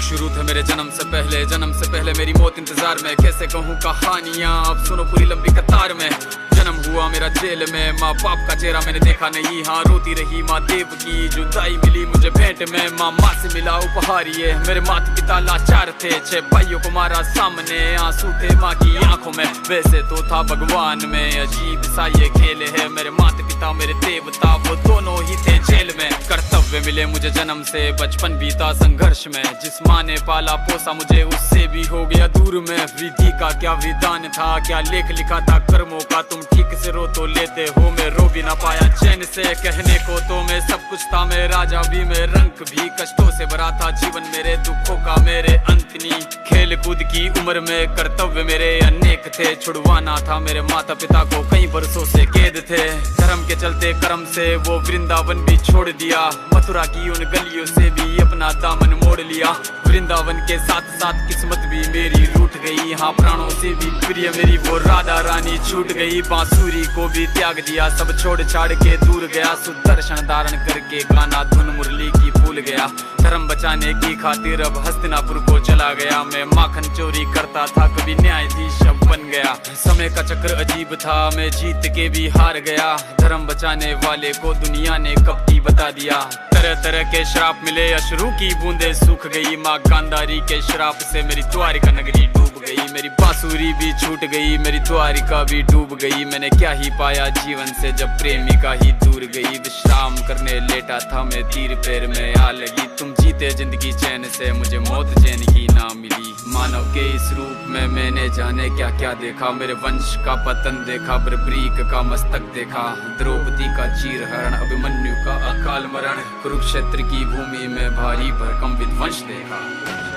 शुरू थे मेरे जन्म से पहले मेरी मौत इंतजार में। कैसे कहूँ कहानियाँ, अब सुनो पूरी लंबी कतार में। जन्म हुआ मेरा जेल में, माँ बाप का चेहरा मैंने देखा नहीं। हाँ रोती रही माँ देव की, जुदाई मिली मुझे भेंट में। माँ से मिला उपहार ये, मेरे माता पिता लाचार थे। 6 भाइयों को मारा सामने, आंसू थे माँ की आंखों में। वैसे तो था भगवान में, अजीब सा ये खेल है। मेरे माता पिता मेरे देवता, वो दोनों ही थे जेल में। कर्तव्य मिले मुझे जन्म से, बचपन बीता संघर्ष में। जिस माँ ने पाला पोसा मुझे, उससे भी हो गया दूर में। विधि का क्या विधान था, क्या लेख लिखा था कर्मों का। तुम ठीक से रो तो लेते हो, मैं रो भी ना पाया चैन से। कहने को तो मैं सब कुछ था, मैं राजा भी, मैं रंग भी। कष्टों से भरा था जीवन मेरे, दुखों का मेरे अंत नहीं। खेल कूद की उम्र में कर्तव्य मेरे अनेक थे। छुड़वाना था मेरे माता पिता को, कई बरसों से कैद थे। धर्म के चलते कर्म से वो वृंदावन भी छोड़ दिया। मथुरा की उन गलियों से भी अपना दामन मोड़ लिया। वृंदावन के साथ साथ किस्मत भी मेरी रूठ गई। हाँ प्राणों से भी प्रिय मेरी वो राधा रानी छूट गई। बांसुरी को भी त्याग दिया, सब छोड़ छाड़ के दूर गया। सुदर्शन धारण करके गाना धुन मुरली की भूल गया। धर्म बचाने की खातिर अब हस्तिनापुर को चला गया। मैं माखन चोरी करता था, कभी न्यायाधीश अब बन गया। समय का चक्र अजीब था, मैं जीत के भी हार गया। धर्म बचाने वाले को दुनिया ने कपटी बता दिया। तरह तरह के श्राप मिले, अश्रु की बूंदे सूख गई। माँ गांधारी के श्राप से मेरी द्वारिका नगरी डूब गई। मेरी बांसुरी भी छूट गई, मेरी द्वारिका भी डूब गई। मैंने क्या ही पाया जीवन से, जब प्रेमिका ही दूर गई। विश्राम करने लेटा था मैं, तीर पैर में आ लगी। तुम जीते जिंदगी चैन से, मुझे मौत चैन की ना मिली। मानव के इस रूप में मैंने जाने क्या क्या देखा। मेरे वंश का पतन देखा, बर्बरीक का मस्तक देखा। द्रौपदी का चीरहरण, अभिमन्यु का अकाल मरण। कुरुक्षेत्र की भूमि में भारी भरकम विध्वंस देखा।